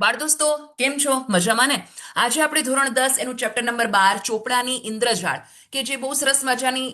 બાળ દોસ્તો, કેમ છો? મજામાં ને? આજે આપણે ધોરણ 10 એનું ચેપ્ટર નંબર 12 ચોપડાની ઇન્દ્રજાળ, કે જે બહુ સરસ મજાની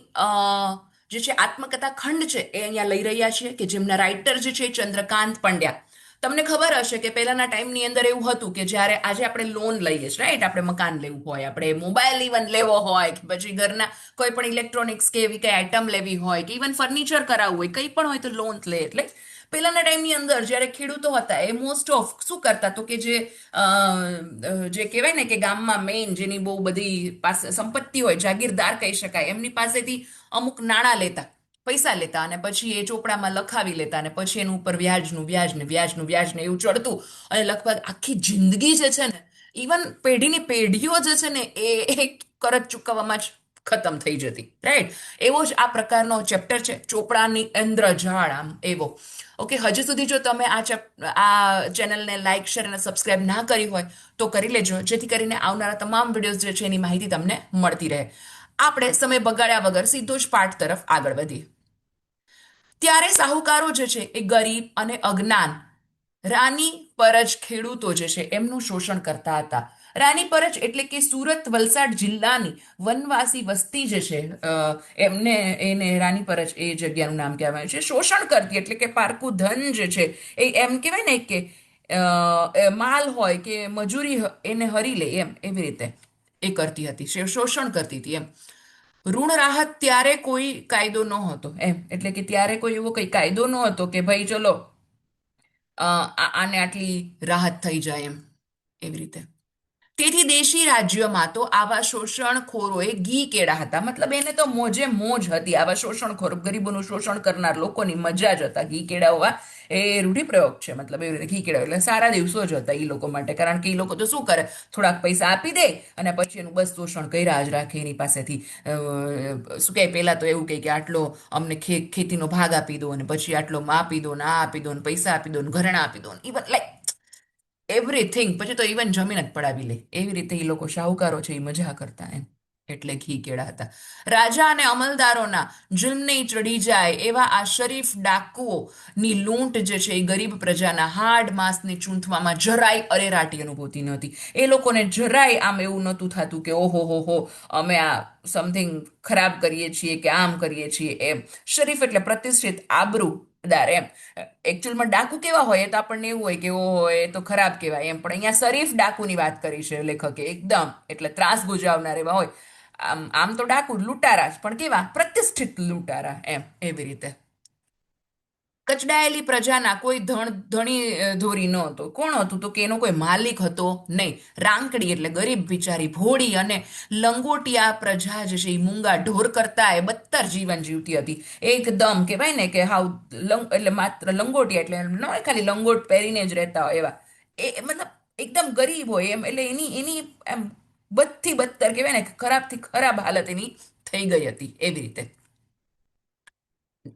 જે છે આત્મકથા ખંડ છે એ અહીંયા લઈ રહ્યા છીએ, કે જેમના રાઇટર જે છે ચંદ્રકાંત પંડ્યા. તમને ખબર હશે કે પહેલાના ટાઈમની અંદર એવું હતું કે જ્યારે આજે આપણે લોન લઈએ છીએ, રાઈટ? આપણે મકાન લેવું હોય, આપણે મોબાઈલ ઇવન લેવો હોય, કે પછી ઘરના કોઈ પણ ઇલેક્ટ્રોનિક્સ કે એવી કઈ આઈટમ લેવી હોય, કે ઇવન ફર્નિચર કરાવવું હોય, કંઈ પણ હોય તો લોન લે. એટલે પહેલાના ટાઈમની અંદર જ્યારે ખેડૂતો હતા એ મોસ્ટ ઓફ શું કરતા, તો કે જે કહેવાય ને કે ગામમાં મેઇન જેની બહુ બધી પાસે સંપત્તિ હોય, જાગીરદાર કહી શકાય, એમની પાસેથી અમુક નાણાં લેતા, પૈસા લેતા, અને પછી એ ચોપડામાં લખાવી લેતા, અને પછી એનું ઉપર વ્યાજનું વ્યાજ ને વ્યાજનું વ્યાજ ને એવું ચડતું, અને લગભગ આખી જિંદગી જે છે ને, ઇવન પેઢીની પેઢીઓ જે છે ને એ કરજ ચૂકવવામાં જ ખતમ થઈ જતી, રાઈટ? એવો જ આ પ્રકારનો ચેપ્ટર છે ચોપડાની ઇન્દ્રજાળ. આમ એવો. ઓકે, હજી સુધી જો તમે આ ચેનલને લાઇક, શેર અને સબસ્ક્રાઇબ ના કરી હોય તો કરી લેજો, જેથી કરીને આવનારા તમામ વિડીયોઝ જે છે એની માહિતી તમને મળતી રહે. આપણે સમય બગાડ્યા વગર સીધો જ પાઠ તરફ આગળ વધીએ. ત્યારે સાહુકારો જે છે એ ગરીબ અને અજ્ઞાન રાની પરજ ખેડૂતો જે છે એમનું શોષણ કરતા હતા. રાની પરજ એટલે કે સુરત વલસાડ જિલ્લાની વનવાસી વસ્તી જે છે, એને રાની પરજ એ જગ્યાનું નામ કહેવાય છે. શોષણ કરતી એટલે કે પારકું ધન જે છે એ એમ કહેવાય ને કે માલ હોય કે મજૂરી એને હરી લે, એમ એવી રીતે એ કરતી હતી, શોષણ કરતી હતી એમ. ઋણ રાહત ત્યારે કોઈ કાયદો ન હતો એમ, એટલે કે ત્યારે કોઈ એવો કઈ કાયદો ન હતો કે ભાઈ ચલો આને આટલી રાહત થઈ જાય એમ, એવી રીતે. તેથી દેશી રાજ્યોમાં તો આવા શોષણખોરોએ ઘી કેળા હતા. મતલબ એને તો મોજે મોજ હતી. આવા શોષણખોર, ગરીબોનું શોષણ કરનાર લોકોની મજા જ હતા. ઘી કેળવવા એ રૂઢિપ્રયોગ છે. મતલબ એવી રીતે ઘી કેળવ એટલે સારા દિવસો જ હતા એ લોકો માટે. કારણ કે એ લોકો તો શું કરે, થોડાક પૈસા આપી દે અને પછી એનું બસ શોષણ કર્યા જ રાખે એની પાસેથી. શું કહે, પહેલા તો એવું કહે કે આટલો અમને ખેતીનો ભાગ આપી દો, અને પછી આટલો આપી દો, ને આ આપી દો, ને પૈસા આપી દો, ને ઘરેણા આપી દો, ઇવન લાઈક એવરીથિંગ. પછી તો ઇવન જમીન જ પડાવી લે. એવી રીતે એ લોકો શાહુકારો છે એ મજા કરતા એમ. એટલે ઘી કેળા હતા. રાજા અને અમલદારોના જુલ્મને ચડી જાય એવા આ શરીફ ડાકુઓની લૂંટ જે છે એ ગરીબ પ્રજાના હાડ માંસને ચૂંથવામાં જરાય અરેરાટી અનુભૂતિ નહોતી. એ લોકોને જરાય આમ એવું નહોતું થતું કે ઓહો હો, અમે આ સમથિંગ ખરાબ કરીએ છીએ કે આમ કરીએ છીએ એમ. શરીફ એટલે પ્રતિષ્ઠિત, આબરૂદાર એમ. એકચ્યુઅલમાં ડાકુ કેવા હોય એ તો આપણને એવું હોય કે ઓહો એ તો ખરાબ કહેવાય એમ, પણ અહીંયા શરીફ ડાકુની વાત કરી છે લેખકે. એકદમ એટલે ત્રાસ ગુજાવનાર એવા હોય. આમ તો ડાકુ લૂંટારા જ, પણ કેવા પ્રતિષ્ઠિત લૂંટારા એમ, એવી રીતે. કચડાયેલી પ્રજાના કોઈ ધણી ધોરી ન હતો. કોણ હતું? તો કે એનો કોઈ માલિક હતો નહીં. રાંકડી એટલે ગરીબ બિચારી, ભોળી અને લંગોટિયા પ્રજા જે છે એ મૂંગા ઢોર કરતા એ બદતર જીવન જીવતી હતી. એકદમ કહેવાય ને કે હાવ એટલે માત્ર લંગોટિયા એટલે ન હોય ખાલી લંગોટ પહેરીને જ રહેતા હોય એવા. એ મતલબ એકદમ ગરીબ હોય એમ. એટલે એની એની એમ બદથી બદતર કહેવાય ને, ખરાબથી ખરાબ હાલત એની થઈ ગઈ હતી, એવી રીતે.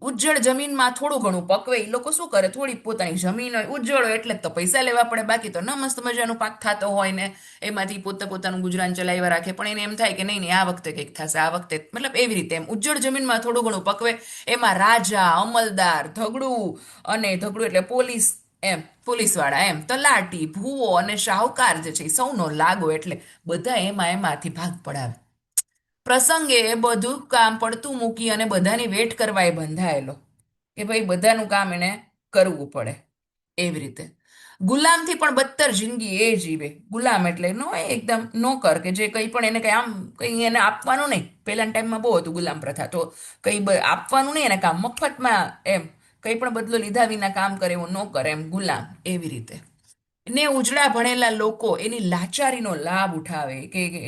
ઉજ્જડ જમીનમાં થોડું ઘણું પકવે. એ લોકો શું કરે, થોડી પોતાની જમીન હોય, ઉજ્જડ હોય એટલે જ તો પૈસા લેવા પડે. બાકી તો ન મસ્ત મજાનું પાક થતો હોય ને એમાંથી પોતાનું ગુજરાન ચલાવ્યા રાખે. પણ એને એમ થાય કે નહીં નહીં, આ વખતે કંઈક થશે, આ વખતે, મતલબ એવી રીતે એમ. ઉજ્જડ જમીનમાં થોડું ઘણું પકવે. એમાં રાજા, અમલદાર, ધગડું એટલે પોલીસ એમ, પોલીસવાળા એમ, તલાટી, ભૂવો અને શાહુકાર જે છે એ સૌનો લાગો. એટલે બધા એમાંથી ભાગ પડાવે. પ્રસંગે એ બધું કામ પડતું મૂકી અને બધાની વેટ કરવા એ બંધાયેલો, કે ભાઈ બધાનું કામ એને કરવું પડે, એવી રીતે. ગુલામથી પણ બદતર જિંદગી એ જીવે. ગુલામ એટલે નો એકદમ નોકર, કે જે કંઈ પણ એને કંઈ આમ કંઈ એને આપવાનું નહીં. પહેલાના ટાઈમમાં બહુ હતું ગુલામ પ્રથા, તો કંઈ આપવાનું નહીં એને કામ, મફતમાં એમ કંઈ પણ બદલો લીધા વિના કામ કરે એવો નોકર એમ, ગુલામ, એવી રીતે. ને ઉજળા ભણેલા લોકો એની લાચારીનો લાભ ઉઠાવે,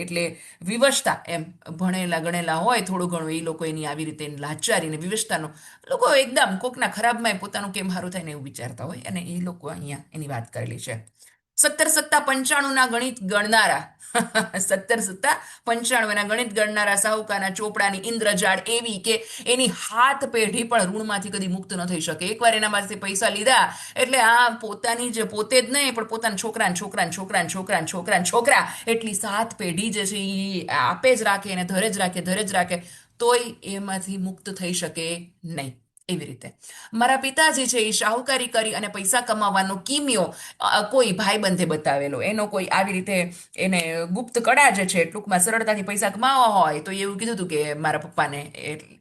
એટલે વિવશતા એમ. ભણેલા ગણેલા હોય થોડું ઘણું, એ લોકો એની આવી રીતે એની લાચારી ને વિવશતાનો, લોકો એકદમ કોકના ખરાબમાં પોતાનું કેમ સારું થાય ને એવું વિચારતા હોય, અને એ લોકો અહીંયા એની વાત કરેલી છે. 17 સત્તા 95 ના ગણિત ગણનારા 17 સત્તા 95 ના ગણિત ગણનારા સાહુકારના ચોપડાની ઇન્દ્રજાળ એવી કે એની હાથ પેઢી પણ ઋણમાંથી કદી મુક્ત ન થઈ શકે. એકવાર એના પાસે પૈસા લીધા એટલે આ પોતાની જે પોતે જ નહીં, પણ પોતાના છોકરાને છોકરાને છોકરાને છોકરાને છોકરાને છોકરા, એટલી 7 પેઢી જે છે એ આપે જ રાખે, એને ધરે જ રાખે, ધરે જ રાખે, તોય એમાંથી મુક્ત થઈ શકે નહીં. એવી રીતે મારા પિતાજી છે એ શાહુકારી કરી અને પૈસા કમાવાનો કિમિયો કોઈ ભાઈબંધે બતાવેલો, એનો કોઈ આવી રીતે એને ગુપ્ત કળા જે છે ટૂંકમાં સરળતાથી પૈસા કમાવા હોય તો એવું કીધું હતું કે મારા પપ્પાને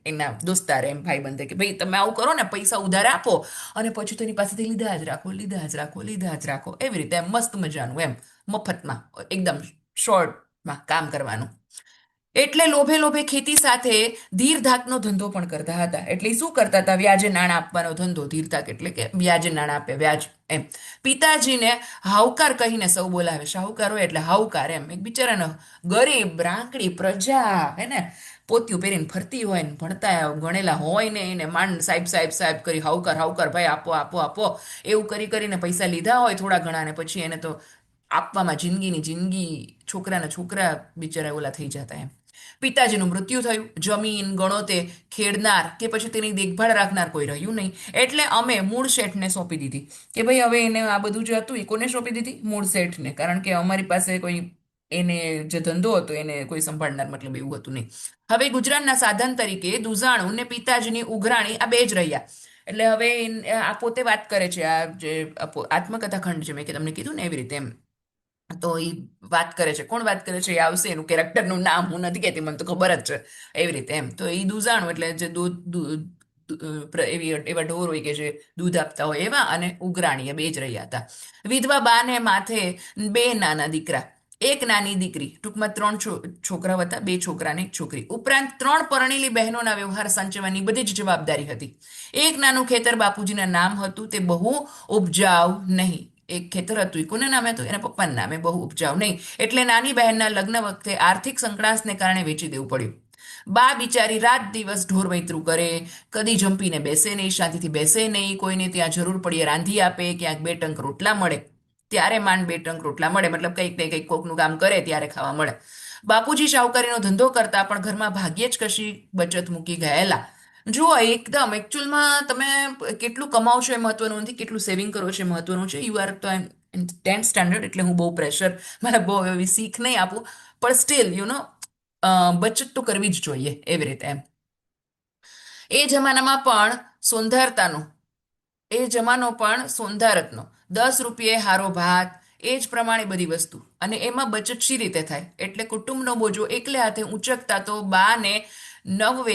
એના દોસ્તારે એમ ભાઈબંધે કે ભાઈ તમે આવું કરો ને, પૈસા ઉધાર આપો અને પછી તેની પાસેથી લીધા જ રાખો, લીધા જ રાખો, લીધા જ રાખો, એવી રીતે એમ મસ્ત મજાનું એમ મફતમાં એકદમ શોર્ટમાં કામ કરવાનું. એટલે લોભે લોભે ખેતી સાથે ધીરધાકનો ધંધો પણ કરતા હતા. એટલે શું કરતા હતા? વ્યાજે નાણાં આપવાનો ધંધો. ધીરધાક એટલે કે વ્યાજે નાણાં આપે, વ્યાજ એમ. પિતાજીને હાવકાર કહીને સૌ બોલાવે. શાહુકાર હોય એટલે હાવકાર એમ. એક બિચારાને ગરીબ રાંકડી પ્રજા હે ને, પોતિયું પહેરીને ફરતી હોય ને, ભણતા ગણેલા હોય ને, એને માંડ સાહેબ સાહેબ સાહેબ કરી હાવકાર હાવકાર ભાઈ આપો આપો આપો એવું કરી કરીને પૈસા લીધા હોય થોડા ઘણા, ને પછી એને તો આપવામાં જિંદગીની જિંદગી, છોકરાના છોકરા બિચારા ઓલા થઈ જતા એમ. પિતાજીનું મૃત્યુ થયું, જમીન ગણોતે ખેડનાર કે પછી તેની દેખભાળ રાખનાર કોઈ રહ્યું નહીં. એટલે અમે મૂળ શેઠને સોંપી દીધી કે ભાઈ હવે એને આ બધું જે હતું એ કોને સોંપી દીધી? મૂળ શેઠને. કારણ કે અમારી પાસે કોઈ એને જે ધંધો હતો એને કોઈ સંભાળનાર મતલબ એવું હતું નહીં. હવે ગુજરાતના સાધન તરીકે દુઝાણું ને પિતાજીની ઉઘરાણી આ બે જ રહ્યા. એટલે હવે આ પોતે વાત કરે છે, આ જે આત્મકથા ખંડ છે મેં કે તમને કીધું ને એવી રીતે એમ. તો એ વાત કરે છે. કોણ વાત કરે છે? એ આવશે, એનું કેરેક્ટરનું નામ હું નથી કહેતી, મને તો ખબર જ છે. એવી રીતે એમ. તો એ દૂધાણું એટલે જે એવા ઢોર હોય કે જે દૂધ આપતા હોય એવા, અને ઉઘરાણી એ બે જ રહ્યા હતા. વિધવા બાને માથે બે નાના દીકરા, એક નાની દીકરી, ટૂંકમાં ત્રણ છોકરા હતા, બે છોકરા ને એક છોકરી, ઉપરાંત ત્રણ પરણેલી બહેનોના વ્યવહાર સાચવવાની બધી જ જવાબદારી હતી. એક નાનું ખેતર બાપુજીના નામ હતું, તે બહુ ઉપજાવ નહીં. એક ખેતર હતું, એ કોના નામે હતું? એના પપ્પાના નામે, બહુ ઉપજાવ નહીં. એટલે નાની બહેનના લગ્ન વખતે આર્થિક સંકળાશને કારણે વેચી દેવું પડ્યું. બા બિચારી રાત દિવસ ઢોર વૈતરું કરે, કદી જંપીને બેસે નહીં, શાંતિથી બેસે નહીં. કોઈને ત્યાં જરૂર પડીએ રાંધી આપે, ક્યાંક બે ટંક રોટલા મળે ત્યારે માંડ બે ટંક રોટલા મળે, મતલબ કંઈક ને કંઈક કોકનું કામ કરે ત્યારે ખાવા મળે. બાપુજી શાહુકારીનો ધંધો કરતા પણ ઘરમાં ભાગ્યે જ કશી બચત મૂકી ગયેલા. જુઓ, એકદમ એકચ્યુઅલમાં તમે કેટલું કમાવો છો એ મહત્વનું નથી, કેટલું સેવિંગ કરો છો એ મહત્વનું છે. યુ આર તો એમ 10th સ્ટાન્ડર્ડ, એટલે હું બહુ પ્રેશર, મને બહુ એવી શીખ નહીં આપું, પણ સ્ટીલ બચત તો કરવી જ જોઈએ એવી રીતે એમ. એ જમાનામાં પણ સોંધારતાનું એ જમાનો પણ સોંધારતનો. 10 રૂપિયે હારો ભાત, એ જ પ્રમાણે બધી વસ્તુ. અને એમાં બચત શી રીતે થાય? એટલે કુટુંબનો બોજો એકલે હાથે ઊંચકતા તો બાને નવ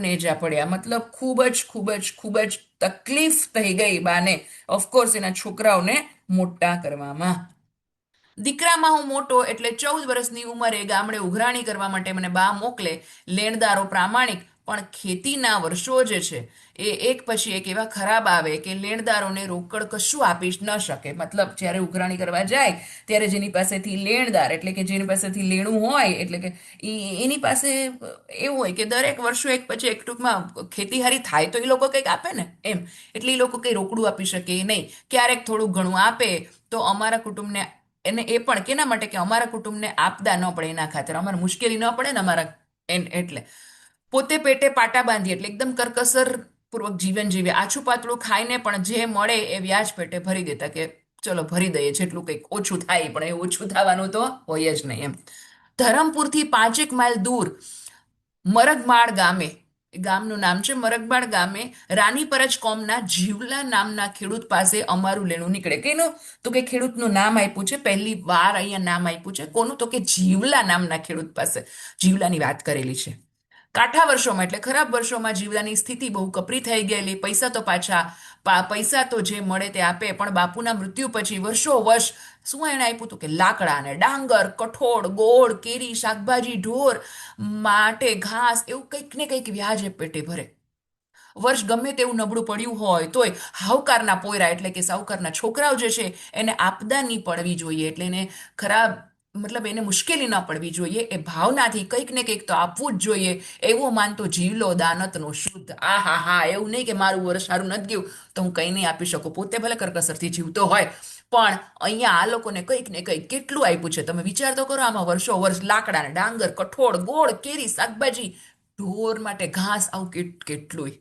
નેજા પડ્યા. મતલબ ખૂબ જ ખૂબ જ ખૂબ જ તકલીફ થઈ ગઈ બાને, ઓફકોર્સ એના છોકરાઓને મોટા કરવામાં. દીકરામાં હું મોટો એટલે 14 વર્ષની ઉંમરે ગામડે ઉઘરાણી કરવા માટે મને બા મોકલે. લેણદારો પ્રામાણિક, પણ ખેતીના વર્ષો જે છે એ એક પછી એક એવા ખરાબ આવે કે લેણદારોને રોકડ કશું આપી ન શકે. મતલબ જ્યારે ઉઘરાણી કરવા જાય ત્યારે જેની પાસેથી લેણદાર એટલે કે જેની પાસેથી લેણું હોય, એટલે કે એની પાસે એવું હોય કે દરેક વર્ષો એક પછી એક, ટૂંકમાં ખેતીહારી થાય તો એ લોકો કંઈક આપે ને એમ. એટલે એ લોકો કંઈ રોકડું આપી શકે નહીં. ક્યારેક થોડું ઘણું આપે તો અમારા કુટુંબને, એને એ પણ કેના માટે કે અમારા કુટુંબને આપદા ન પડે એના ખાતર, અમારે મુશ્કેલી ન પડે ને અમારા એટલે. પોતે પેટે પાટા બાંધી એટલે એકદમ કરકસર પૂર્વક જીવન જીવે. આછું પાતળું ખાઈને પણ જે મળે એ વ્યાજ પેટે ભરી દેતા કે ચલો ભરી દઈએ, જેટલું કંઈક ઓછું થાય, પણ એ ઓછું થવાનું તો હોય જ નહીં એમ. ધરમપુરથી 5 માઇલ દૂર મરગમાળ ગામે, ગામનું નામ છે મરગમાળ ગામે, રાની પરજ કોમના જીવલા નામના ખેડૂત પાસે અમારું લેણું નીકળે. કેનું? તો કે ખેડૂતનું નામ આપ્યું છે, પહેલી વાર અહીંયા નામ આપ્યું છે. કોનું? તો કે જીવલા નામના ખેડૂત પાસે. જીવલાની વાત કરેલી છે. કાઠા વર્ષોમાં એટલે ખરાબ વર્ષોમાં જીવલાની સ્થિતિ બહુ કપરી થઈ ગયેલી. પૈસા તો જે મળે તે આપે, પણ બાપુના મૃત્યુ પછી વર્ષો વર્ષ શું એને આપ્યું હતું? કે લાકડા ને ડાંગર, કઠોળ, ગોળ, કેરી, શાકભાજી, ઢોર માટે ઘાસ, એવું કંઈક ને કંઈક વ્યાજે પેટે ભરે. વર્ષ ગમે તેવું નબળું પડ્યું હોય તોય હાવકારના પોયરા એટલે કે સાહુકારના છોકરાઓ જે છે એને આપદા નહીં પડવી જોઈએ, એટલે એને ખરાબ, મતલબ એને મુશ્કેલી ન પડવી જોઈએ, એ ભાવનાથી કંઈક ને કંઈક તો આપવું જ જોઈએ એવો માનતો જીવલો દાનતનો શુદ્ધ. આ હા હા, એવું નહીં કે મારું વર્ષ સારું નથી ગયું તો હું કંઈ નહીં આપી શકું. પોતે ભલે કરકસરથી જીવતો હોય, પણ અહીંયા આ લોકોને કંઈક ને કંઈક કેટલું આપ્યું છે તમે વિચાર તો કરો. આમાં વર્ષો વર્ષ લાકડા ને ડાંગર, કઠોળ, ગોળ, કેરી, શાકભાજી, ઢોર માટે ઘાસ, આવું કેટલું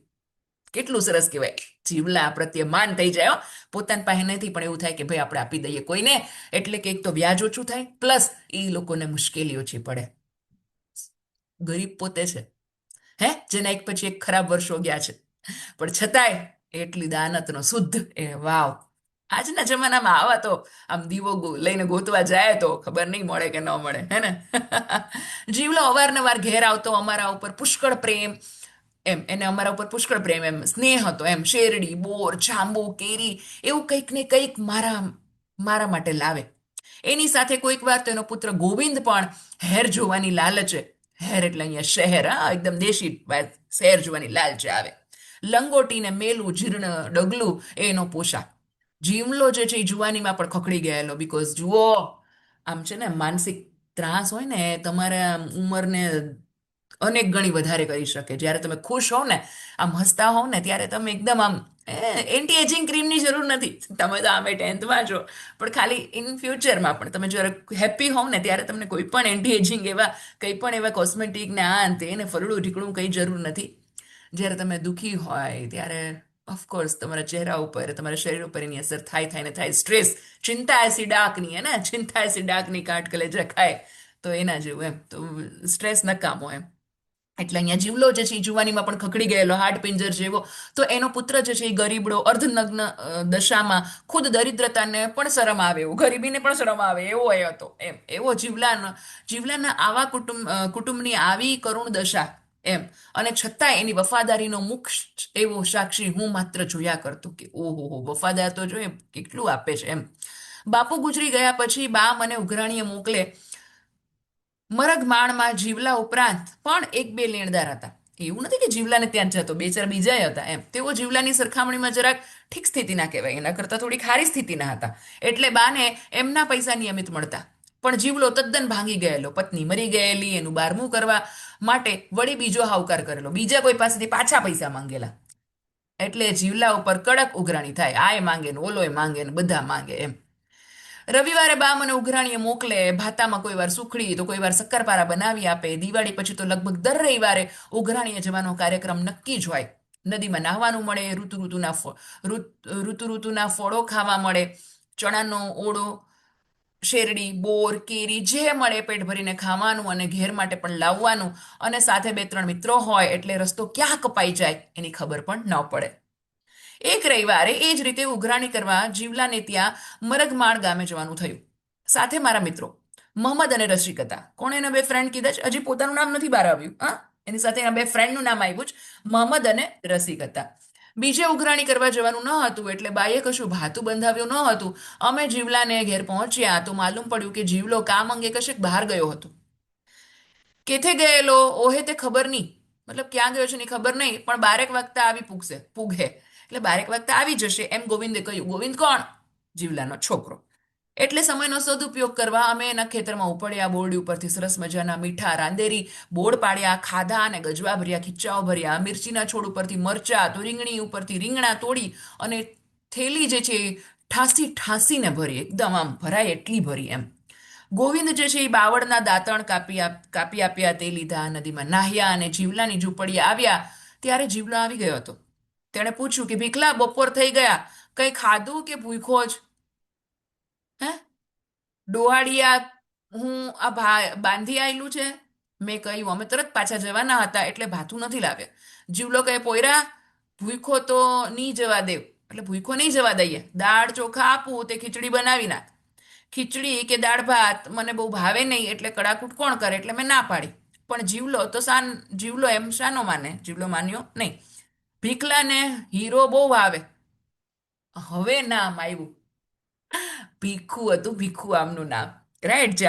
કેટલું સરસ કહેવાય. જીવલા પ્રત્યે માન થઈ જાય. પોતાની પાસે નથી પણ એવું થાય કે ભાઈ આપણે આપી દઈએ કોઈને, એટલે કે એક તો વ્યાજ ઓછું થાય, પ્લસ એ લોકોને મુશ્કેલી ઓછી પડે. ગરીબ પોતે છે, હે, જેના એક પછી એક ખરાબ વર્ષો ગયા છે. પણ છતાંય એટલી દાનતનો શુદ્ધ એ વાવ. આજના જમાનામાં આવા તો આમ દીવો લઈને ગોતવા જાય તો ખબર નહીં મળે કે ન મળે, હે ને? જીવલો અવારનવાર ઘેર આવતો, અમારા ઉપર પુષ્કળ પ્રેમ, એને અમારા ઉપર પુષ્કળ પ્રેમ, સ્નેહ હતો, શેરડી, બોર, જાંબુ, કેરી એવું કંઈક ને કંઈક મારા મારા માટે લાવે. એની સાથે કોઈક વાર તો એનો પુત્ર ગોવિંદ પણ હેર જોવાની લાલચે, હેર એટલે અહીંયા શહેર, હા, એકદમ દેશી શહેર જોવાની લાલચે આવે. લંગોટીને મેલું જીર્ણ ડગલું એ એનો પોશાક. જીવલો જે છે એ જુવાનીમાં પણ ખખડી ગયેલો, બીકોઝ જુઓ, આમ છે ને, માનસિક ત્રાસ હોય ને એ તમારા ઉંમરને અનેક ગણી વધારે કરી શકે. જ્યારે તમે ખુશ હોવ ને, આમ હસતા હોવ ને, ત્યારે તમે એકદમ આમ, એન્ટી એજિંગ ક્રીમની જરૂર નથી. તમે તો આમે 10th છો, પણ ખાલી ઇન ફ્યુચરમાં પણ તમે જ્યારે હેપી હોવ ને, ત્યારે તમને કોઈ પણ એન્ટી એજિંગ એવા કંઈ પણ એવા કોસ્મેટિક ને આ અંતે એને ફરડું ઢીકણું કંઈ જરૂર નથી. જ્યારે તમે દુઃખી હોય ત્યારે ઓફકોર્સ તમારા ચહેરા ઉપર, તમારા શરીર ઉપર એની અસર થાય ને થાય. સ્ટ્રેસ, ચિંતા એસી ડાકની, હે ને, ચિંતા એસી ડાકની કાટ કલેજા ખાય, તો એના જેવું. તો સ્ટ્રેસ નકામો. એટલે અહીંયા જીવલો જે છે એ જુવાનીમાં પણ ખખડી ગયેલો, હાડ પિંજર જેવો. તો એનો પુત્ર જે છે એ ગરીબડો, અર્ધનગ્ન દશામાં, ખુદ દરિદ્રતાને પણ શરમ આવે એવો, ગરીબીને પણ શરમ આવે એવો એ હતો. એવો જીવલાના આવા કુટુંબની આવી કરુણ દશા. અને છતાં એની વફાદારીનો મુખ એવો સાક્ષી હું માત્ર જોયા કરતો કે ઓહો, વફાદાર તો જોઈએ કેટલું આપે છે. બાપુ ગુજરી ગયા પછી બા મને ઉઘરાણીએ મોકલે. મરગમાળમાં જીવલા ઉપરાંત પણ એક બે લેણદાર હતા. એવું નથી કે જીવલાને ત્યાં જ જતો, બે ચાર બીજા હતા. તેઓ જીવલાની સરખામણીમાં જરાક ઠીક સ્થિતિના કહેવાય, એના કરતાં થોડી ખારી સ્થિતિના હતા. એટલે બાને એમના પૈસા નિયમિત મળતા. પણ જીવલો તદ્દન ભાંગી ગયેલો, પત્ની મરી ગયેલી, એનું બારમું કરવા માટે વળી બીજો હાવકાર કરેલો, બીજા કોઈ પાસેથી પાછા પૈસા માંગેલા. એટલે જીવલા ઉપર કડક ઉઘરાણી થાય. આ એ માંગે ને, ઓલો એ માંગે ને, બધા માંગે. રવિવારે બા મને ઉઘરાણીએ મોકલે. ભાતામાં કોઈ વાર સુખડી તો કોઈ વાર શક્કરપારા બનાવી આપે. દિવાળી પછી તો લગભગ દર રવિવારે ઉઘરાણીએ જવાનો કાર્યક્રમ નક્કી જ હોય. નદીમાં નાહવાનું મળે, ઋતુના ફળો ખાવા મળે, ચણાનો ઓળો, શેરડી, બોર, કેરી જે મળે પેટ ભરીને ખાવાનું અને ઘેર માટે પણ લાવવાનું. અને સાથે બે ત્રણ મિત્રો હોય એટલે રસ્તો ક્યાં કપાઈ જાય એની ખબર પણ ન પડે. એક રવિવારે એ જ રીતે ઉઘરાણી કરવા જીવલાને ત્યાં મરગમાળ ગામે જવાનું થયું. સાથે મારા મિત્રો મોહમ્મદ અને રશીક હતા. કોણ એના બે ફ્રેન્ડ કીધા છે? હજી પોતાનું નામ નથી બહાર આવ્યું. હા, એની સાથે એના બે ફ્રેન્ડનું નામ આવ્યું છે, મોહમ્મદ અને રશીક હતા. બીજે ઉઘરાણી કરવા જવાનું ન હતું એટલે બાઈએ કશું ભાતું બંધાવ્યું ન હતું. અમે જીવલાને ઘેર પહોંચ્યા તો માલુમ પડ્યું કે જીવલો કામ અંગે કશેક બહાર ગયો હતો. કેથે ગયેલો ઓહે તે ખબર નહીં, મતલબ ક્યાં ગયો છે ની ખબર નહીં, પણ બારેક વાગતા આવી પૂઘે, એટલે બારેક વાગતા આવી જશે એમ ગોવિંદે કહ્યું. ગોવિંદ કોણ? જીવલાનો છોકરો. એટલે સમયનો સદુપયોગ કરવા અમે એના ખેતરમાં ઉપડ્યા. બોરડી ઉપરથી સરસ મજાના મીઠા રાંદેરી બોળ પાડ્યા, ખાધા અને ગજવા ભર્યા, ખીચાઓ ભર્યા. મિર્ચીના છોડ ઉપરથી મરચા, તો રીંગણી ઉપરથી રીંગણા તોડી અને થેલી જે છે ઠાસી ઠાસીને ભરી, એકદમ આમ ભરાય એટલી ભરી. ગોવિંદ જે છે એ બાવળના દાંતણ કાપી આપ્યા, તે લીધા. નદીમાં નાહ્યા અને જીવલાની ઝૂંપડીએ આવ્યા ત્યારે જીવલો આવી ગયો હતો. તેણે પૂછ્યું કે ભીખલા, બપોર થઈ ગયા, કંઈ ખાધું કે ભૂખો જ? હે ડોહાડિયા, હું આ બાંધી આવેલું છે. મેં કહ્યું અમે તરત પાછા જવાના હતા એટલે ભાથું નથી લાવ્યા. જીવલો કહે, પોયરા, ભૂખો તો નહીં જવા દેવ, એટલે ભૂખો નહીં જવા દઈએ. દાળ ચોખા આપું તે ખીચડી બનાવી નાખ. ખીચડી કે દાળ ભાત મને બહુ ભાવે નહીં એટલે કડાકૂટ કોણ કરે, એટલે મેં ના પાડી. પણ જીવલો એમ શાનો માને? જીવલો માન્યો નહીં. ભીખલાને હીરો બહુ ભાવે. હવે નામ આવ્યું, ભીખુ હતું. ભીખુ આમનું નામ, રાઈટ?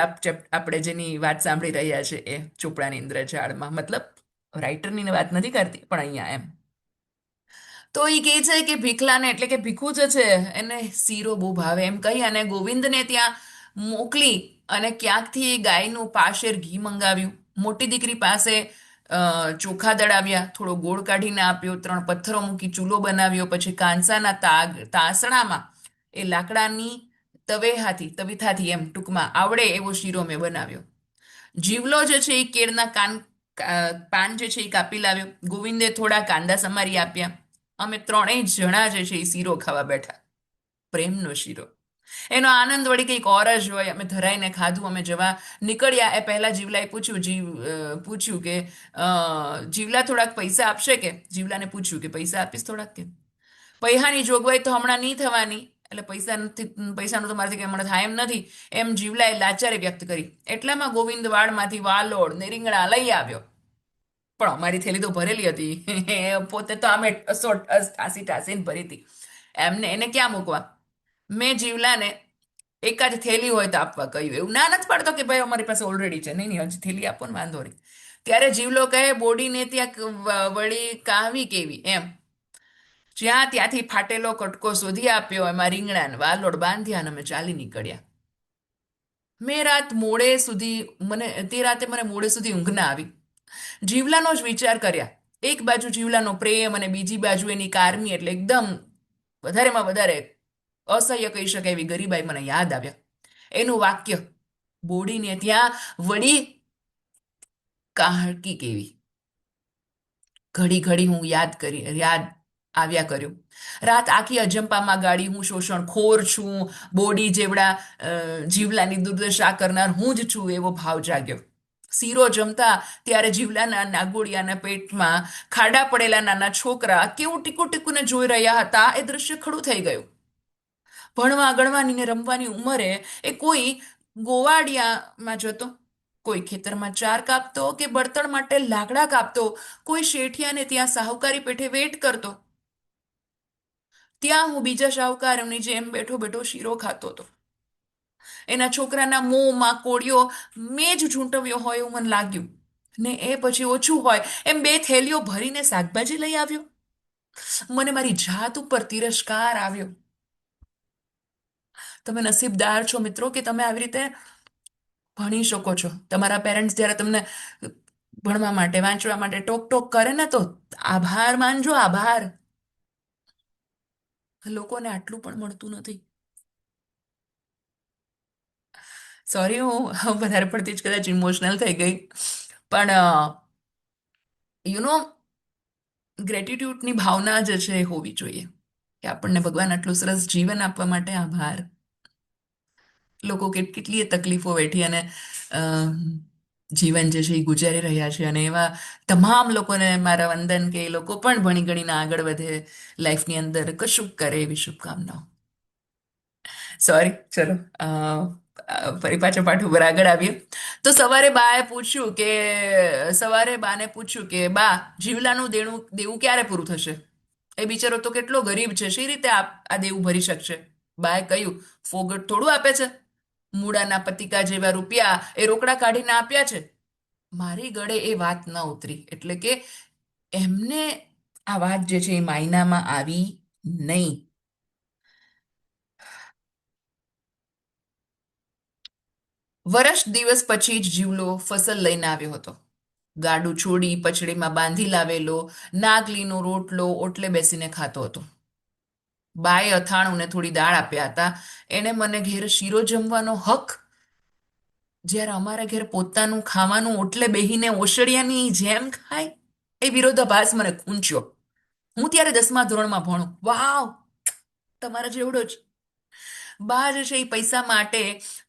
આપણે જેની વાત સાંભળી રહ્યા છે એ ચોપડાની ઇન્દ્રજાળમાં, મતલબ રાઇટરની વાત નથી કરતી, પણ અહીંયા તો એ કહે છે કે ભીખલાને, એટલે કે ભીખુ જ છે, એને શીરો બહુ ભાવે એમ કહી અને ગોવિંદને ત્યાં મોકલી અને ક્યાંકથી ગાયનું પાશેર ઘી મંગાવ્યું. મોટી દીકરી પાસે ચોખા દળાવ્યા, થોડો ગોળ કાઢીને આપ્યો, 3 પથ્થરો મૂકી ચૂલો બનાવ્યો. પછી કાંસાના તાસણામાં એ લાકડાની તવીથાથી ટૂંકમાં આવડે એવો શીરો મેં બનાવ્યો. જીવલો જે છે એ કેળના પાન જે છે એ કાપી લાવ્યો. ગોવિંદે થોડા કાંદા સમારી આપ્યા. અમે ત્રણેય જણા જે છે એ શીરો ખાવા બેઠા. પ્રેમનો શીરો. એનો આનંદ વળી કંઈક ઓર જ હોય. અમે ધરાઈને ખાધું, અમે જવા નીકળ્યા એ પહેલા જીવલાએ પૂછ્યું કે જીવલા થોડાક પૈસા આપશે કે? જીવલાને પૂછ્યું કે પૈસા આપીશ થોડાક કે? પૈસાની જોગવાઈ તો હમણાં નહીં થવાની, એટલે પૈસા નથી, પૈસાનું તો મારાથી કંઈ હમણાં થાય એમ નથી, એમ જીવલાએ લાચારી વ્યક્ત કરી. એટલામાં ગોવિંદ વાડમાંથી વાલોડ ને રીંગણા લઈ આવ્યો. પણ અમારી થેલી તો ભરેલી હતી. એ પોતે તો આમે ટાસી ટાસીને ભરી હતી. એમને એને ક્યાં મૂકવા? મેં જીવલાને એકાદ થેલી હોય તો આપવા કહ્યું. એવું ના નથી પાડતો કે ભાઈ અમારી પાસે ઓલરેડી છે, નહીં નહીં, હજી થેલી આપો ને, વાંધો નહીં. ત્યારે જીવલો કહે, બોડીને ત્યાં વળી કાવી કેવી એમ. ત્યાંથી ફાટેલો કટકો શોધી આપ્યો, એમાં રીંગણાને વાલોડ બાંધ્યા અને અમે ચાલી નીકળ્યા. મેં રાત મોડે સુધી મને તે રાતે મને મોડે સુધી ઊંઘ ના આવી. જીવલાનો જ વિચાર કર્યા. એક બાજુ જીવલાનો પ્રેમ અને બીજી બાજુ એની કારમી, એટલે એકદમ વધારેમાં વધારે અસહ્ય કહી શકાય એવી ગરીબાઈ મને યાદ આવ્યા. એનું વાક્ય, બોડીને ત્યાં વળી કાહળકી કેવી, ઘડી ઘડી હું યાદ આવ્યા કર્યું. રાત આખી અજંપામાં ગાળી. હું શોષણખોર છું, બોડી જેવડા જીવલાની દુર્દશા કરનાર હું જ છું, એવો ભાવ જાગ્યો. શીરો જમતા ત્યારે જીવલાના નાગોડિયાના પેટમાં ખાડા પડેલા નાના છોકરા કેવું ટીકું ટીકુને જોઈ રહ્યા હતા, એ દ્રશ્ય ખડું થઈ ગયું. ભણવા ગણવાની ને રમવાની ઉંમરે એ કોઈ ગોવાડિયામાં જતો, કોઈ ખેતરમાં ચાર કાપતો કે બળતણ માટે લાકડા કાપતો, કોઈ શેઠિયાને ત્યાં સાહુકારી પેઠે વેટ કરતો. ત્યાં હું બીજા શાહુકારોની જેમ બેઠો બેઠો શીરો ખાતો હતો. એના છોકરાના મોંમાં કોળિયો મેં જ ઝૂંટવ્યો હોય એવું મને લાગ્યું. ને એ પછી ઓછું હોય એમ બે થેલીઓ ભરીને શાકભાજી લઈ આવ્યો. મને મારી જાત ઉપર તિરસ્કાર આવ્યો. તમે નસીબદાર છો મિત્રો કે તમે આવી રીતે ભણી શકો છો. તમારા પેરેન્ટ્સ જ્યારે તમને ભણવા માટે, વાંચવા માટે ટોક ટોક કરે ને, તો આભાર માનજો, આભાર. લોકોને આટલું પણ મળતું નથી. સોરી, હું વધારે પડતી જ કદાચ ઇમોશનલ થઈ ગઈ, પણ યુ નો ગ્રેટિટ્યુડની ભાવના જે છે એ હોવી જોઈએ કે આપણને ભગવાન આટલું સરસ જીવન આપવા માટે આભાર. લોકો કેટલી તકલીફો વેઠી અને અ, જીવન જે છે એ ગુજારી રહ્યા છે, અને એવા તમામ લોકોને મારા વંદન કે એ લોકો પણ ભણી ગણીને આગળ વધે લાઈફની અંદર, કશુંક કરે એવી શુભકામનાઓ. સોરી, ચલો ફરી પાછો પાઠ ઉપર આગળ આવીએ. તો સવારે બાને પૂછ્યું કે બા, જીવલાનું દેવું ક્યારે પૂરું થશે? એ બિચારો તો કેટલો ગરીબ છે, શી રીતે આ દેવું ભરી શકશે? બાએ કહ્યું, ફોગટ થોડું આપે છે? મૂળાના પતિકા જેવા રૂપિયા એ રોકડા કાઢીને આપ્યા છે. મારી ગળે એ વાત ન ઉતરી, એટલે કે એમને આ વાત જે છે એ માયનામાં આવી નહીં. વર્ષ દિવસ પછી જ જીવલો ફસલ લઈને આવ્યો હતો. ગાડું છોડી પછડીમાં બાંધી લાવેલો નાગલીનો રોટલો ઓટલે બેસીને ખાતો હતો. બાએ અથાણું ને થોડી દાળ આપ્યા હતા. એણે મને ઘેર શીરો જમવાનો હક, જ્યારે અમારા ઘેર પોતાનું ખાવાનું ઓટલે બેહીને ઓશડિયાની જેમ ખાય? એ વિરોધાભાસ મને ખૂંચ્યો. હું ત્યારે 10મા ધોરણમાં ભણું. વાવ, તમારા જેવડો જ. બા જે છે એ પૈસા માટે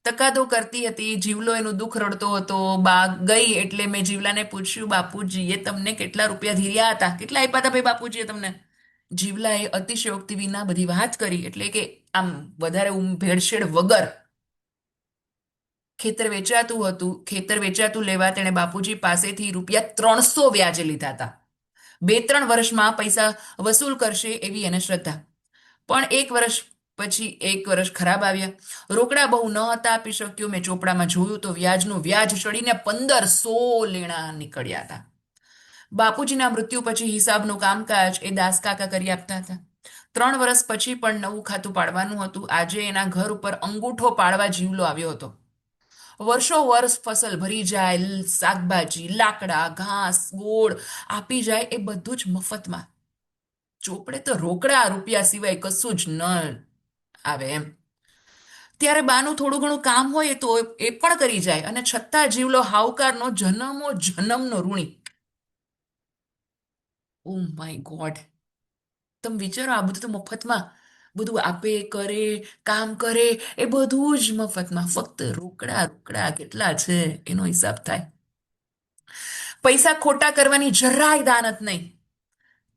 તકાદો કરતી હતી. જીવલો એનું દુઃખ રડતો હતો. બા ગઈ એટલે મેં જીવલાને પૂછ્યું, બાપુજીએ તમને કેટલા રૂપિયા ધીર્યા હતા? કેટલા આપ્યા હતા ભાઈ બાપુજીએ તમને? જીવલાએ અતિશયોક્તિ વિના બધી વાત કરી, એટલે કે આમ વધારે ભેળસેળ વગર. ખેતર વેચાતું લેવા તેણે બાપુજી પાસેથી રૂપિયા 300 વ્યાજે લીધા હતા. 2-3 વર્ષમાં પૈસા વસૂલ કરશે એવી એને શ્રદ્ધા. પણ એક વર્ષ ખરાબ આવ્યા. રોકડા બહુ ન હતા આપી શક્યો. મેં ચોપડામાં જોયું તો વ્યાજનું વ્યાજ ચડીને 1500 લેણા નીકળ્યા હતા. બાપુજીના મૃત્યુ પછી હિસાબનું કામકાજ એ દાસકાકા કરી આપતા હતા. 3 વર્ષ પછી પણ નવું ખાતું પાડવાનું હતું. આજે એના ઘર ઉપર અંગૂઠો પાડવા જીવલો આવ્યો હતો. વર્ષો વર્ષ ફસલ ભરી જાય, શાકભાજી, લાકડા, ઘાસ, ગોળ આપી જાય, એ બધું જ મફતમાં. ચોપડે તો રોકડા રૂપિયા સિવાય કશું જ ન આવે એમ. ત્યારે બાનું થોડું ઘણું કામ હોય તો એ પણ કરી જાય, અને છતાં જીવલો હાવકારનો જન્મો જન્મનો ઋણી. ઓ માય ગોડ, તમે વિચારો, આ બધું તો મફતમાં. બધું આપે કરે, કામ કરે, એ બધું જ મફતમાં. ફક્ત રોકડા રોકડા કેટલા છે એનો હિસાબ થાય. પૈસા ખોટા કરવાની જરાય દાનત નહીં.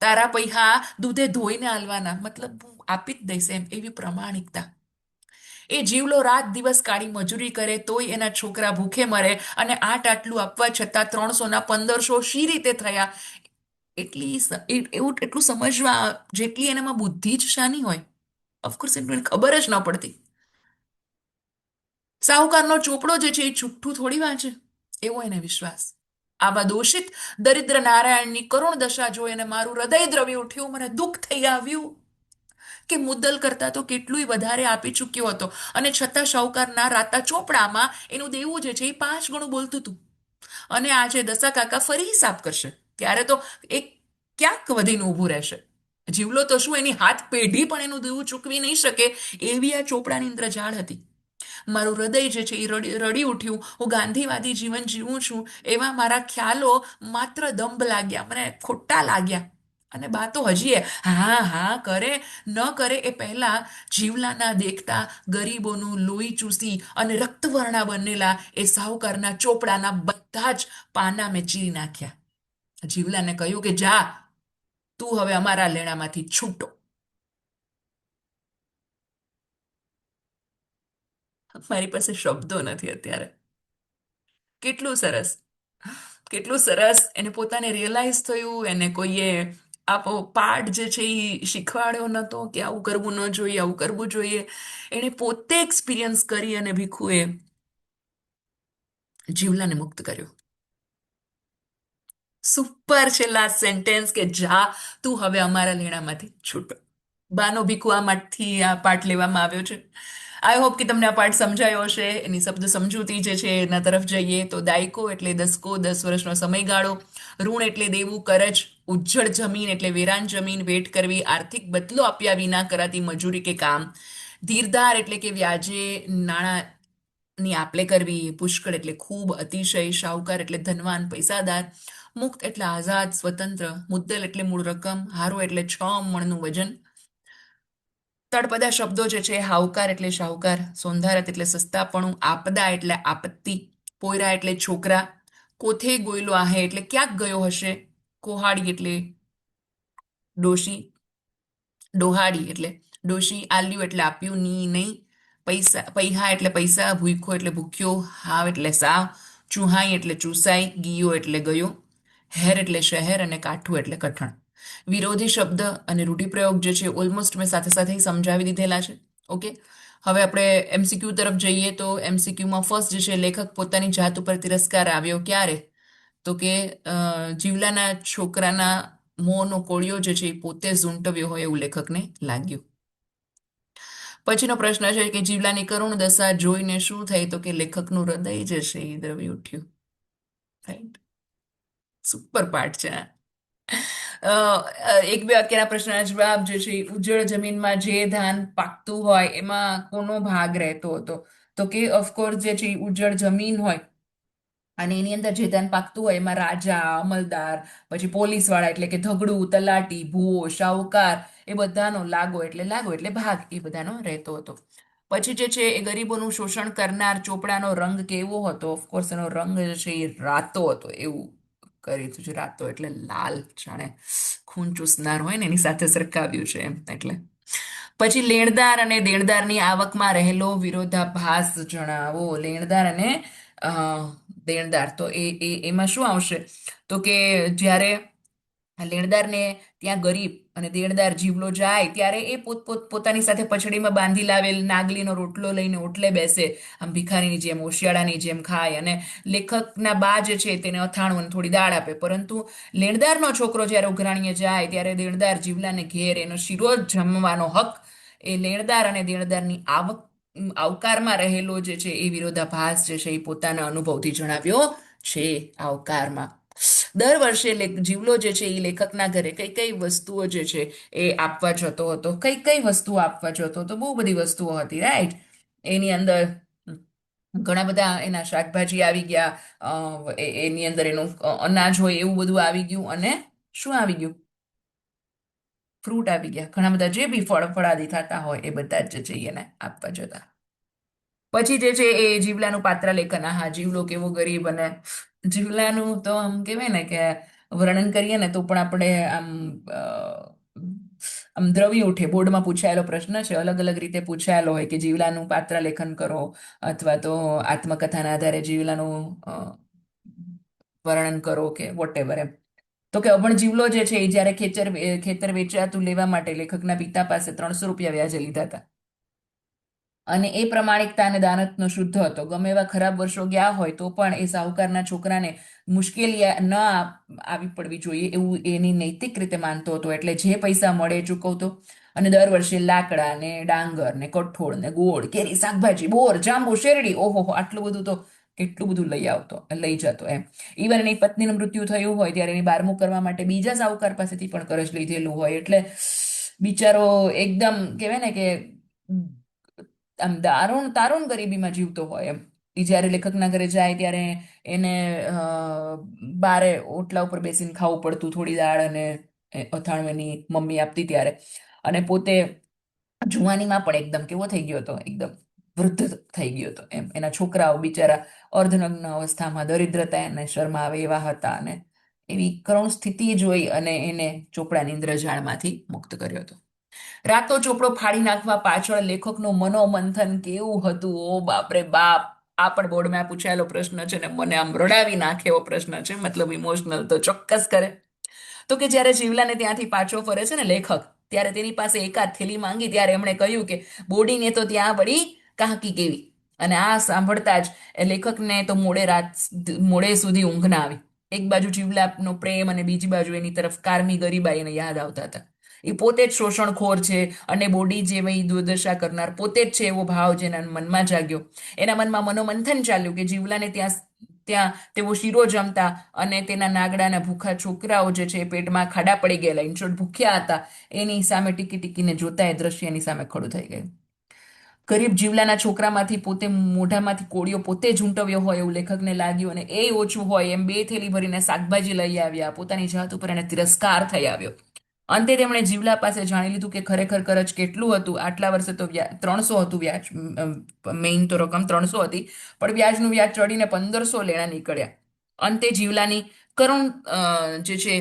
તારા પૈસા દૂધે ધોઈને આલવાના, મતલબ હું આપી જ દઈશ એમ, એવી પ્રમાણિકતા. એ જીવલો રાત દિવસ કાળી મજૂરી કરે તોય એના છોકરા ભૂખે મરે, અને આટલું આપવા છતાં 300 ના 1500 શી રીતે થયા? એવું એટલું સમજવા જેટલી એનામાં બુદ્ધિ જ શાની હોય. ઓફકોર્સ એને ખબર જ ન પડતી. સાહુકારનો ચોપડો જે છે એ છૂઠું થોડી વાંચે, એવો એને વિશ્વાસ. આવા દોષિત દરિદ્ર નારાયણની કરુણ દશા જોઈ અને મારું હૃદય દ્રવી ઉઠ્યું, મને દુઃખ થઈ આવ્યું કે મુદ્દલ કરતા તો કેટલુંય વધારે આપી ચૂક્યો હતો, અને છતાં શાહુકારના રાતા ચોપડામાં એનું દેવું જે છે એ 5 ગણું બોલતું હતું. અને આજે દસા કાકા ફરી હિસાબ કરશે ત્યારે તો એ ક્યાંક વધીને ઊભું રહેશે. જીવલો તો શું, એની હાથ પેઢી પણ એનું દેવું ચૂકવી નહીં શકે, એવી આ ચોપડાની ઇન્દ્રજાળ હતી. મારું હૃદય જે છે એ રડી રડી ઉઠ્યું. હું ગાંધીવાદી જીવન જીવું છું એવા મારા ખ્યાલો માત્ર દંભ લાગ્યા, મને ખોટા લાગ્યા. અને બા તો હજીએ હા હા કરે, ન કરે એ પહેલા જીવલાના દેખતા ગરીબોનું લોહી ચૂસી અને રક્તવર્ણા બનેલા એ સાહુકારના ચોપડાના બધા જ પાના મેં ચીરી નાખ્યા. જીવલાને કહ્યું કે જા, તું હવે અમારા લેણામાંથી છૂટો. મારી પાસે શબ્દો નથી અત્યારે. કેટલું સરસ, કેટલું સરસ એને પોતાને રિયલાઇઝ થયું. એને કોઈએ આપો પાઠ જે છે એ શીખવાડ્યો નતો કે આવું કરવું ન જોઈએ, આવું કરવું જોઈએ. એણે પોતે એક્સપિરિયન્સ કરી અને ભીખુએ જીવલાને મુક્ત કર્યો. સુપર છે લાસ્ટ સેન્ટેન્સ કે જા, તું હવે અમારા લેણામાંથી છૂટો. બાનો ભીખુ આમાંથી આ પાઠ લેવામાં આવ્યો છે. આઈ હોપ કે તમને આ પાઠ સમજાયો હશે. એની શબ્દ સમજૂતી જે છે એના તરફ જઈએ તો દાયકો એટલે દસકો, 10 વર્ષનો સમયગાળો. ઋણ એટલે દેવું, કરજ. ઉજ્જડ જમીન એટલે વેરાન જમીન, વેટ કરવી, આર્થિક બદલો આપ્યા વિના કરાતી મજૂરી કે કામ. ધીરધાર એટલે કે વ્યાજે નાણાંની આપલે કરવી. પુષ્કળ એટલે ખૂબ, અતિશય. શાહુકાર એટલે ધનવાન, પૈસાદાર. મુક્ત એટલે આઝાદ, સ્વતંત્ર. મુદ્દલ એટલે મૂળ રકમ. હારો એટલે 6 મણનું વજન. તળપદા શબ્દો જે છે, હાવકાર એટલે શાહુકાર, સોંધારત એટલે સસ્તાપણું, આપદા એટલે આપત્તિ, પોયરા એટલે છોકરા, કોથે ગોયલો આહે એટલે ક્યાંક ગયો હશે, કોહાડી એટલે ડોશી, ડોહાડી એટલે ડોશી, આલ્યું એટલે આપ્યું, ની નહીં, પૈસા પૈહા એટલે પૈસા, ભૂખો એટલે ભૂખ્યો, હાવ એટલે સાવ, ચુહાઈ એટલે ચૂસાઈ, ગીયો એટલે ગયો, હેર એટલે શહેર, અને કાઠું એટલે કઠણ. વિરોધી શબ્દ અને રૂઢિપ્રયોગ જે છે ઓલમોસ્ટ મેં સાથે સાથે સમજાવી દીધેલા છે. ઓકે, હવે આપણે એમસીક્યુ તરફ જઈએ તો એમસીક્યુમાં ફર્સ્ટ જે છે, લેખક પોતાની જાત ઉપર તિરસ્કાર આવ્યો ક્યારે? તો કે જીવલાના છોકરાના મોંનો કોળિયો જે છે એ પોતે ઝૂંટવ્યો હોય એવું લેખકને લાગ્યું. પછીનો પ્રશ્ન છે કે જીવલાની કરુણ દશા જોઈને શું થઈ? તો કે લેખકનું હૃદય જે છે એ દ્રવી ઉઠ્યું. રાઈટ, સુપર પાર્ટ છે આ. એક બે વાક્યના પ્રશ્નના જવાબ જે છે, ઉજ્જડ જમીનમાં જે ધાન પાકતું હોય એમાં કોનો ભાગ રહેતો હતો? તો કે ઓફકોર્સ જે છે ઉજ્જડ જમીન હોય અને એની અંદર જે ધાન પાકતું હોય એમાં રાજા, અમલદાર, પછી પોલીસ વાળા એટલે કે ધગડું, તલાટી, ભૂવો, શાહુકાર, એ બધાનો લાગો એટલે ભાગ એ બધાનો રહેતો હતો. પછી જે છે એ ગરીબોનું શોષણ કરનાર ચોપડાનો રંગ કેવો હતો? ઓફકોર્સ એનો રંગ જે છે એ રાતો હતો. એવું કરી દીધું છે, રાતો એટલે લાલ, જાણે ખૂન ચૂસનાર હોય ને એની સાથે સરખાવ્યું છે એમ. એટલે પછી લેણદાર અને દેણદારની આવકમાં રહેલો વિરોધાભાસ જણાવો. લેણદાર અને અ, દેણદાર તો એમાં શું આવશે? તો કે જ્યારે લેણદારને ત્યાં ગરીબ અને દેણદાર જીવલો જાય ત્યારે એ પોતાની સાથે પછડીમાં બાંધી લાવેલ નાગલીનો રોટલો લઈને ઓટલે બેસે, આમ ભિખારીની જેમ, ઓશિયાળાની જેમ ખાય, અને લેખકના બા જે છે તેને અથાણું અને થોડી દાળ આપે. પરંતુ લેણદારનો છોકરો જ્યારે ઉઘરાણીએ જાય ત્યારે દેણદાર જીવલાને ઘેર એનો શીરો જ જમવાનો હક. એ લેણદાર અને દેણદારની આવકારમાં રહેલો જે છે એ વિરોધાભાસ જે છે એ પોતાના અનુભવથી જણાવ્યો છે. આવકારમાં દર વર્ષે જીવલો જે છે એ લેખકના ઘરે કઈ કઈ વસ્તુઓ જે છે એ આપવા જતો હતો. કઈ કઈ વસ્તુઓ આપવા જતો હતો? બહુ બધી વસ્તુઓ હતી, રાઈટ. એની અંદર ઘણા બધા એના શાકભાજી આવી ગયા, એની અંદર એનું અનાજ હોય એવું બધું આવી ગયું, અને શું આવી ગયું? ફ્રૂટ આવી ગયા, ઘણા બધા જે બી ફળાદી થતા હોય એ બધા જ છે એને આપવા જતા. પછી જે છે એ જીવલાનું પાત્ર લેખન. હા, જીવલો કેવો ગરીબ, અને જીવલાનું તો આમ કહેવાય ને કે વર્ણન કરીએ ને તો પણ આપણે અ, આમ દ્રવી ઉઠે. બોર્ડમાં પૂછાયેલો પ્રશ્ન છે, અલગ અલગ રીતે પૂછાયેલો હોય કે જીવલાનું પાત્ર લેખન કરો, અથવા તો આત્મકથાના આધારે જીવલાનું વર્ણન કરો કે વોટેવર એમ. તો કે અભણ જીવલો જે છે એ જ્યારે ખેતર વેચાતું લેવા માટે લેખકના પિતા પાસે 300 રૂપિયા વ્યાજે લીધા હતા. અને એ પ્રમાણિકતા અને દાનતનો શુદ્ધ હતો. ગમે એવા ખરાબ વર્ષો ગયા હોય તો પણ એ સાહુકારના છોકરાને મુશ્કેલી આવી પડવી જોઈએ એવું એની નૈતિક રીતે માનતો હતો. એટલે જે પૈસા મળે એ ચૂકવતો, અને દર વર્ષે લાકડા ને ડાંગર ને કઠોળ ને ગોળ, કેરી, શાકભાજી, બોર, જાંબુ, શેરડી, ઓહો, આટલું બધું તો કેટલું બધું લઈ જતો એમ. ઇવન એની પત્નીનું મૃત્યુ થયું હોય ત્યારે એની બારમું કરવા માટે બીજા સાહુકાર પાસેથી પણ કરજ લીધેલું હોય. એટલે બિચારો એકદમ કહેવાય ને કે આમ તારુણ ગરીબીમાં જીવતો હોય એમ. ઈ જ્યારે લેખકના ઘરે જાય ત્યારે એને બારે ઓટલા ઉપર બેસીને ખાવું પડતું, થોડી દાળ અને અથાણું એની મમ્મી આપતી ત્યારે. અને પોતે જુવાનીમાં પણ એકદમ કેવો થઈ ગયો હતો, એકદમ વૃદ્ધ થઈ ગયો હતો એમ. એના છોકરાઓ બિચારા અર્ધનગ્ન અવસ્થામાં, દરિદ્રતા એને શરમા આવે એવા હતા. અને એવી કરુણ સ્થિતિ જોઈ અને એને ચોપડાની ઇન્દ્રજાળમાંથી મુક્ત કર્યો હતો. રાતો ચોપડો ફાડી નાખવા પાછળ લેખકનું મનોમંથન કેવું હતું, ઓ બાપરે બાપ! આ પણ બોર્ડમાં પૂછાયેલો પ્રશ્ન છે ને મને આમ રડાવી નાખે એવો પ્રશ્ન છે, મતલબ ઇમોશનલ તો ચોક્કસ કરે. તો કે જ્યારે જીવલાને ત્યાંથી પાછો ફરે છે ને લેખક, ત્યારે તેની પાસે એકાદ થેલી માંગી ત્યારે એમણે કહ્યું કે બોડીને તો ત્યાં વળી કાહકી કેવી. અને આ સાંભળતા જ એ લેખકને તો મોડે સુધી ઊંઘ ના આવી. એક બાજુ જીવલાનો પ્રેમ અને બીજી બાજુ એની તરફ કારમી ગરીબાઈ એને યાદ આવતા હતા. એ પોતે જ શોષણખોર છે અને બોડી જેવી દુર્દશા કરનાર પોતે જ છે એવો ભાવ જેના મનમાં જાગ્યો. એના મનમાં મનોમંથન ચાલ્યું કે જીવલાને ત્યાં ત્યાં તેઓ શીરો જમતા અને તેના નાગડાના ભૂખા છોકરાઓ જે છે એ પેટમાં ખાડા પડી ગયેલા, ઇન શોર્ટ ભૂખ્યા હતા. એની સામે ટીકી ટીકીને જોતા એ દ્રશ્ય એની સામે ખડું થઈ ગયું. ગરીબ જીવલાના છોકરામાંથી પોતે મોઢામાંથી કોળીઓ પોતે ઝૂંટવ્યો હોય એવું લેખકને લાગ્યું. અને એ ઓછું હોય એમ 2 થેલી ભરીને શાકભાજી લઈ આવ્યા. પોતાની જાત ઉપર એને તિરસ્કાર થઈ આવ્યો. અંતે તેમણે જીવલા પાસે જાણી લીધું કે ખરેખર કરજ કેટલું હતું. આટલા વર્ષે તો 300 હતું વ્યાજ, મેઇન તો રકમ 300 હતી, પણ વ્યાજનું વ્યાજ ચડીને 1500 લેણા નીકળ્યા. અંતે જીવલાની કરુણ જે છે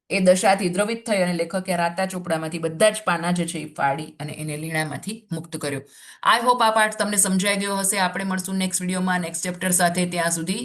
એ દશાથી દ્રવિત થઈ અને લેખકે રાતા ચોપડામાંથી બધા જ પાના જે છે એ ફાડી અને એને લીણામાંથી મુક્ત કર્યો. આઈ હોપ આ પાઠ તમને સમજાઈ ગયો હશે. આપણે મળશું નેક્સ્ટ વિડીયોમાં નેક્સ્ટ ચેપ્ટર સાથે. ત્યાં સુધી